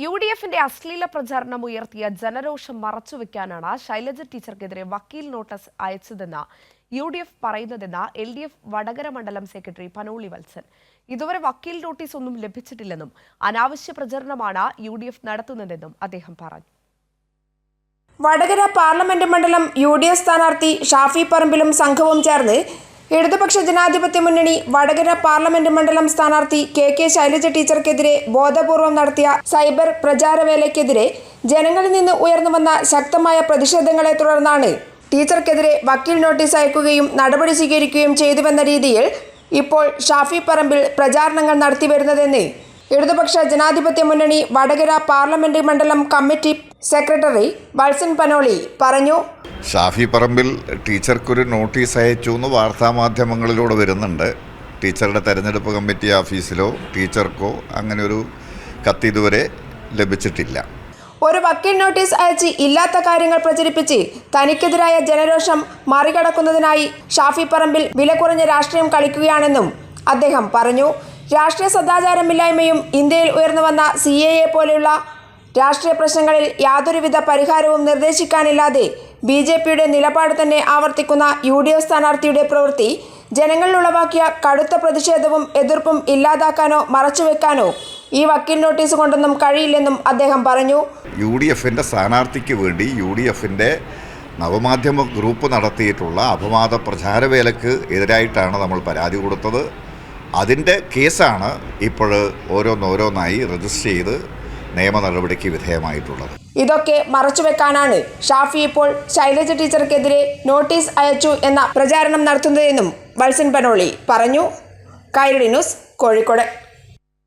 UDFിന്റെ അശ്ലീല പ്രചാരണം ഉയർത്തിയ ജനരോഷം മറച്ചുവെക്കാനാണ് ശൈലജ ടീച്ചർക്കെതിരെ വക്കീൽ നോട്ടീസ് അയച്ചതെന്ന് UDF പറയുന്നതെന്ന് LDF വടകര മണ്ഡലം സെക്രട്ടറി പനോളി വത്സൻ. ഇതുവരെ വക്കീൽ നോട്ടീസ് ഒന്നും ലഭിച്ചിട്ടില്ലെന്നും അനാവശ്യ പ്രചരണമാണ് UDF നടത്തുന്നതെന്നും അദ്ദേഹം പറഞ്ഞു. വടകര പാർലമെന്റ് മണ്ഡലം UDF സ്ഥാനാർത്ഥി ഷാഫി പറമ്പിലും സംഘവും ചേർന്ന് ഇടതുപക്ഷ ജനാധിപത്യ മുന്നണി വടകര പാർലമെന്റ് മണ്ഡലം സ്ഥാനാർത്ഥി KK ശൈലജ ടീച്ചർക്കെതിരെ ബോധപൂർവം നടത്തിയ സൈബർ പ്രചാരവേലയ്ക്കെതിരെ ജനങ്ങളിൽ നിന്ന് ഉയർന്നുവന്ന ശക്തമായ പ്രതിഷേധങ്ങളെ തുടർന്നാണ് ടീച്ചർക്കെതിരെ വക്കീൽ നോട്ടീസ് അയക്കുകയും നടപടി സ്വീകരിക്കുകയും ചെയ്തുവെന്ന രീതിയിൽ ഇപ്പോൾ ഷാഫി പറമ്പിൽ പ്രചാരണങ്ങൾ നടത്തിവരുന്നതെന്ന് ഇടതുപക്ഷ ജനാധിപത്യ മുന്നണി വടകര പാർലമെന്റ് മണ്ഡലം കമ്മിറ്റി സെക്രട്ടറി വത്സൻ പനോളി പറഞ്ഞു. ഷാഫി പറമ്പിൽ ടീച്ചർക്കൊരു നോട്ടീസ് അയച്ചു എന്ന് വാർത്താമാധ്യമങ്ങളിലൂടെ വരുന്നുണ്ട്. ടീച്ചറുടെ തെരഞ്ഞെടുപ്പ് കമ്മിറ്റി ഓഫീസിലോ ടീച്ചർക്കോ അങ്ങനെ ഒരു കത്ത് ഇതുവരെ ലഭിച്ചിട്ടില്ല. ഒരു വക്കീൽ നോട്ടീസ് അയച്ച് ഇല്ലാത്ത കാര്യങ്ങൾ പ്രചരിപ്പിച്ച് തനിക്കെതിരായ ജനരോഷം മറികടക്കുന്നതിനായി ഷാഫി പറമ്പിൽ വില കുറഞ്ഞ രാഷ്ട്രീയം കളിക്കുകയാണെന്നും അദ്ദേഹം പറഞ്ഞു. രാഷ്ട്രീയ സദാചാരമില്ലായ്മയും ഇന്ത്യയിൽ ഉയർന്നുവന്ന CAA പോലെയുള്ള രാഷ്ട്രീയ പ്രശ്നങ്ങളിൽ യാതൊരുവിധ പരിഹാരവും നിർദ്ദേശിക്കാനില്ലാതെ BJPയുടെ നിലപാട് തന്നെ ആവർത്തിക്കുന്ന UDF സ്ഥാനാർത്ഥിയുടെ പ്രവൃത്തി ജനങ്ങളിൽ ഉളവാക്കിയ കടുത്ത പ്രതിഷേധവും എതിർപ്പും ഇല്ലാതാക്കാനോ മറച്ചുവെക്കാനോ ഈ വക്കീൽ നോട്ടീസ് കൊണ്ടൊന്നും കഴിയില്ലെന്നും അദ്ദേഹം പറഞ്ഞു. UDFന്റെ സ്ഥാനാർത്ഥിക്ക് വേണ്ടി UDFന്റെ നവമാധ്യമ ഗ്രൂപ്പ് നടത്തിയിട്ടുള്ള അപവാദ പ്രചാരവേലയ്ക്ക് എതിരായിട്ടാണ് നമ്മൾ പരാതി കൊടുത്തത്. അതിൻ്റെ കേസാണ് ഇപ്പോൾ ഓരോന്നായി രജിസ്റ്റർ ചെയ്ത് നിയമ നടപടിക്ക് വിധേയമായിട്ടുള്ളത്. ഇതൊക്കെ മറച്ചുവെക്കാനാണ് ഷാഫി ഇപ്പോൾ ശൈലജ ടീച്ചർക്കെതിരെ നോട്ടീസ് അയച്ചു എന്ന പ്രചാരണം നടത്തുന്നതെന്നും വത്സൻ പനോളി പറഞ്ഞു. കൈരളി ന്യൂസ്, കോഴിക്കോട്.